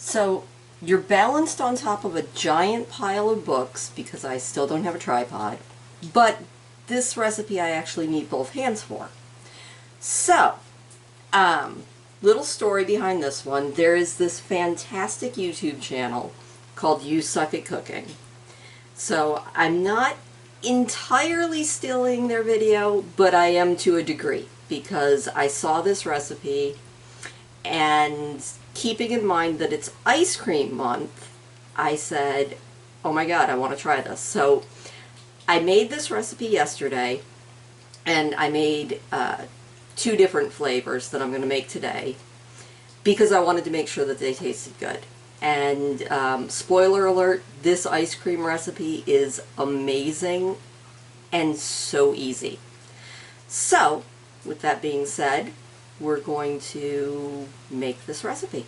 So you're balanced on top of a giant pile of books because I still don't have a tripod, but this recipe I actually need both hands for. So, little story behind this one. There is this fantastic YouTube channel called You Suck at Cooking. So I'm not entirely stealing their video, but I am to a degree because I saw this recipe, and keeping in mind that it's ice cream month, I said, oh my god, I want to try this. So I made this recipe yesterday, and I made 2 different flavors that I'm going to make today because I wanted to make sure that they tasted good. And spoiler alert, this ice cream recipe is amazing and so easy. So, with that being said, we're going to make this recipe.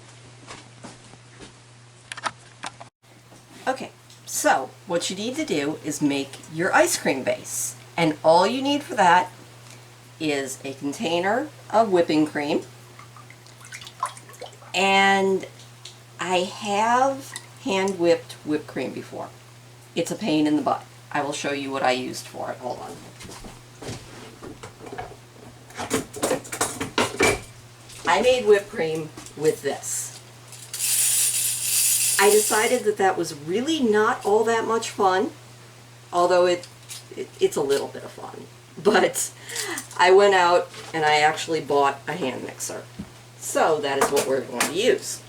Okay, so what you need to do is make your ice cream base. And all you need for that is a container of whipping cream. And I have hand whipped whipped cream before. It's a pain in the butt. I will show you what I used for it. Hold on. I made whipped cream with this. I decided that that was really not all that much fun, although it's a little bit of fun. But I went out and I actually bought a hand mixer. So that is what we're going to use.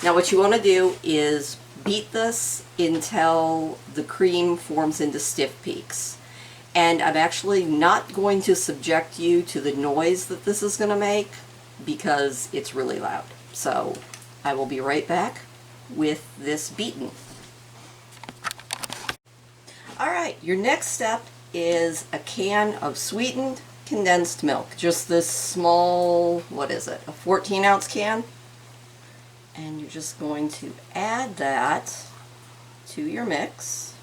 Now what you want to do is beat this until the cream forms into stiff peaks. And I'm actually not going to subject you to the noise that this is going to make because it's really loud. So I will be right back with this beaten. Alright, your next step is a can of sweetened condensed milk. Just this small, what is it, a 14-ounce can? And you're just going to add that to your mix.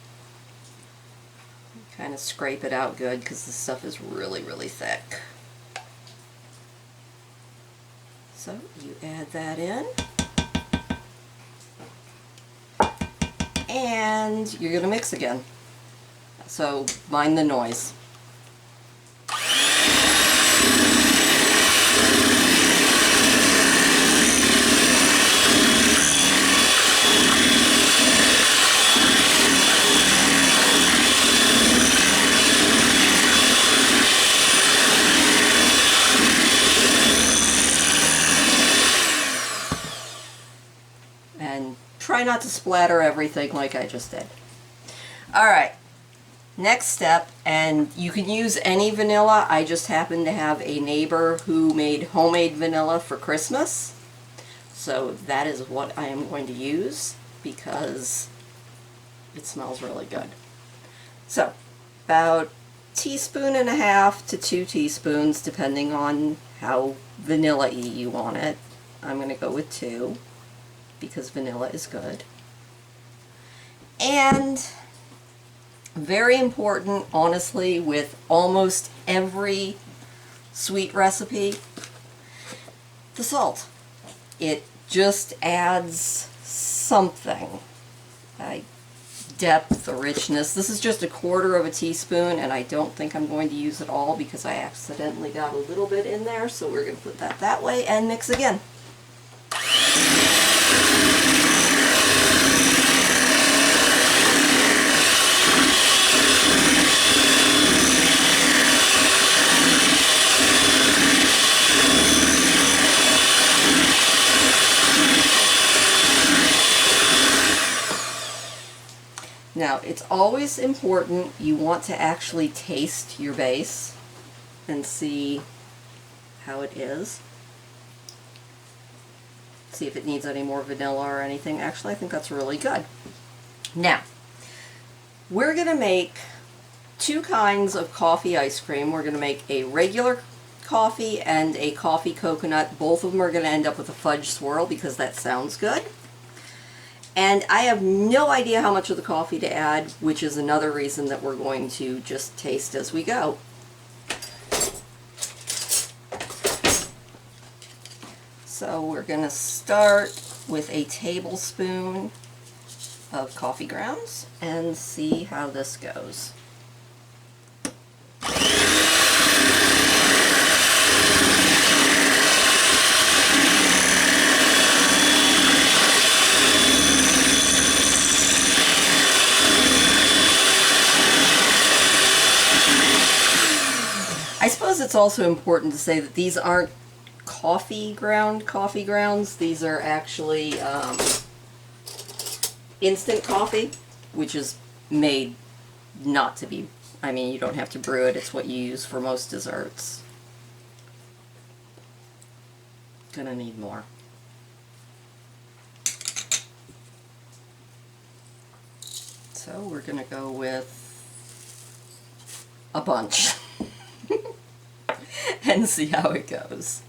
Kind of scrape it out good because this stuff is really, really thick. So you add that in. And you're going to mix again. So mind the noise. And try not to splatter everything like I just did. Alright, next step, and you can use any vanilla. I just happen to have a neighbor who made homemade vanilla for Christmas. So that is what I am going to use because it smells really good. So, about 1.5 teaspoons to 2 teaspoons, depending on how vanilla-y you want it. I'm going to go with 2. Because vanilla is good. And very important, honestly, with almost every sweet recipe, the salt. It just adds something. Depth, the richness. This is just 1/4 teaspoon, and I don't think I'm going to use it all because I accidentally got a little bit in there, so we're going to put that way and mix again. Now, it's always important, you want to actually taste your base and see how it is. See if it needs any more vanilla or anything. Actually, I think that's really good. Now, we're going to make 2 kinds of coffee ice cream. We're going to make a regular coffee and a coffee coconut. Both of them are going to end up with a fudge swirl because that sounds good. And I have no idea how much of the coffee to add, which is another reason that we're going to just taste as we go. So we're going to start with a tablespoon of coffee grounds and see how this goes. I suppose it's also important to say that these aren't coffee grounds. These are actually instant coffee, which is made not to be, I mean, you don't have to brew it. It's what you use for most desserts. Gonna need more. So we're gonna go with a bunch. And see how it goes.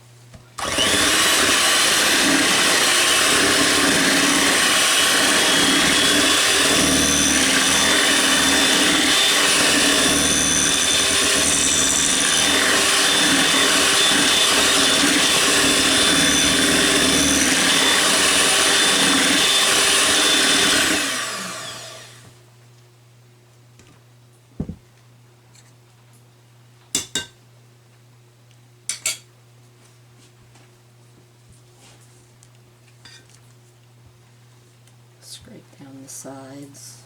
Scrape down the sides.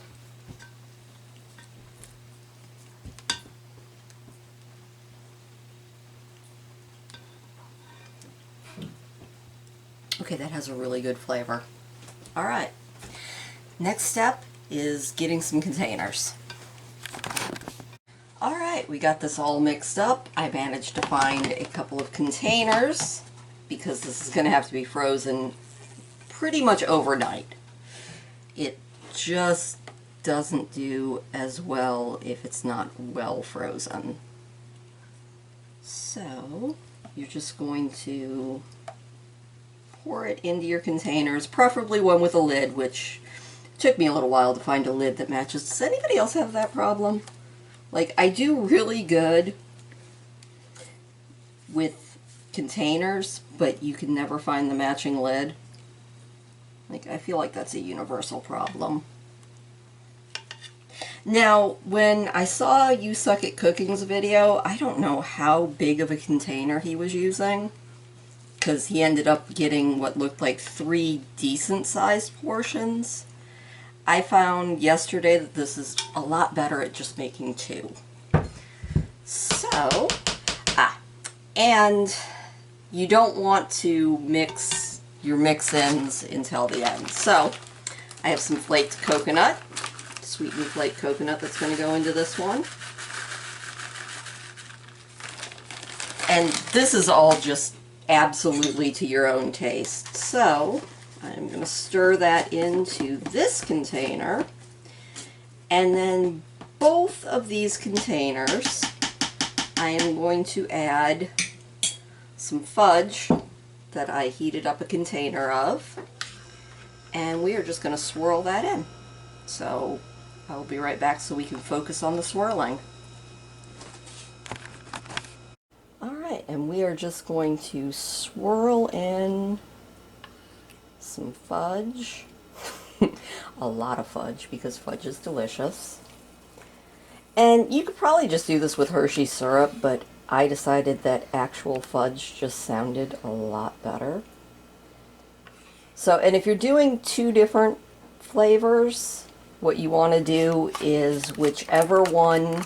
Okay, that has a really good flavor. All right, next step is getting some containers. All right, we got this all mixed up. I managed to find a couple of containers because this is going to have to be frozen pretty much overnight. It just doesn't do as well if it's not well frozen. So you're just going to pour it into your containers, preferably one with a lid, which took me a little while to find a lid that matches. Does anybody else have that problem? Like, I do really good with containers, but you can never find the matching lid. Like, I feel like that's a universal problem. Now, when I saw You Suck at Cooking's video, I don't know how big of a container he was using, because he ended up getting what looked like 3 decent-sized portions. I found yesterday that this is a lot better at just making 2. So, and you don't want to mix your mix-ins until the end. So, I have some flaked coconut, sweetened flaked coconut that's going to go into this one. And this is all just absolutely to your own taste. So, I'm going to stir that into this container, and then both of these containers I am going to add some fudge that I heated up a container of, and we are just going to swirl that in. So I'll be right back so we can focus on the swirling. Alright, and we are just going to swirl in some fudge. A lot of fudge, because fudge is delicious. And you could probably just do this with Hershey syrup, but I decided that actual fudge just sounded a lot better. So, and if you're doing 2 different flavors, what you want to do is whichever one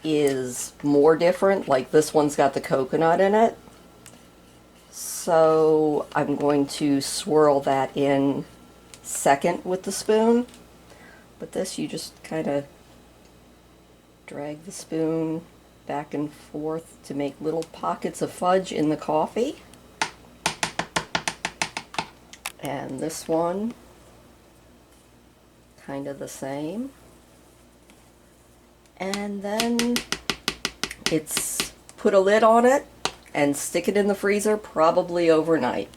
is more different, like this one's got the coconut in it, so I'm going to swirl that in second with the spoon. But this, you just kind of drag the spoon back and forth to make little pockets of fudge in the coffee. And this one, kind of the same. And then it's put a lid on it and stick it in the freezer, probably overnight.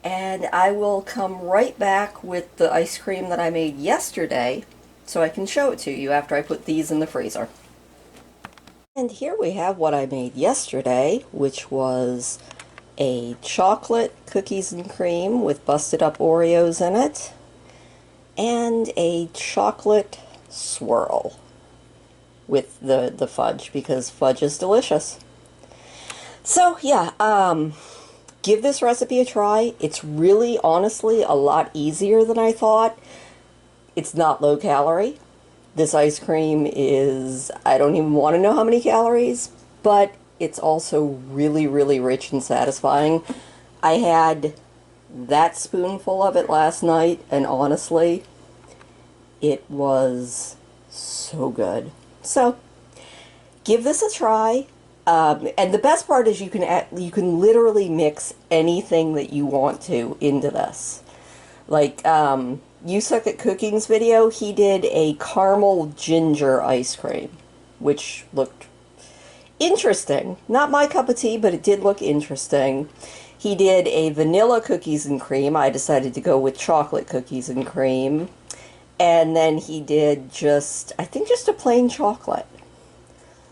And I will come right back with the ice cream that I made yesterday so I can show it to you after I put these in the freezer. And here we have what I made yesterday, which was a chocolate cookies and cream with busted up Oreos in it, and a chocolate swirl with the fudge, because fudge is delicious. So yeah, give this recipe a try. It's really, honestly, a lot easier than I thought. It's not low calorie. This ice cream is, I don't even want to know how many calories, but it's also really, really rich and satisfying. I had that spoonful of it last night, and honestly, it was so good. So, give this a try. And the best part is you can literally mix anything that you want to into this. Like, You Suck at Cooking's video, he did a caramel ginger ice cream, which looked interesting. Not my cup of tea, but it did look interesting. He did a vanilla cookies and cream. I decided to go with chocolate cookies and cream. And then he did I think just a plain chocolate.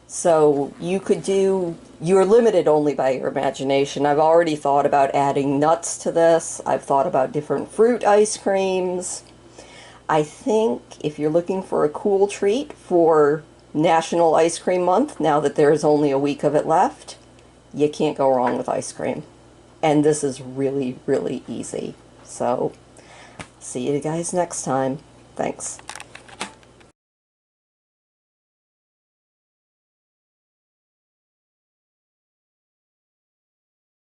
So you're limited only by your imagination. I've already thought about adding nuts to this. I've thought about different fruit ice creams. I think if you're looking for a cool treat for National Ice Cream Month, now that there's only a week of it left, you can't go wrong with ice cream. And this is really, really easy. So, see you guys next time. Thanks.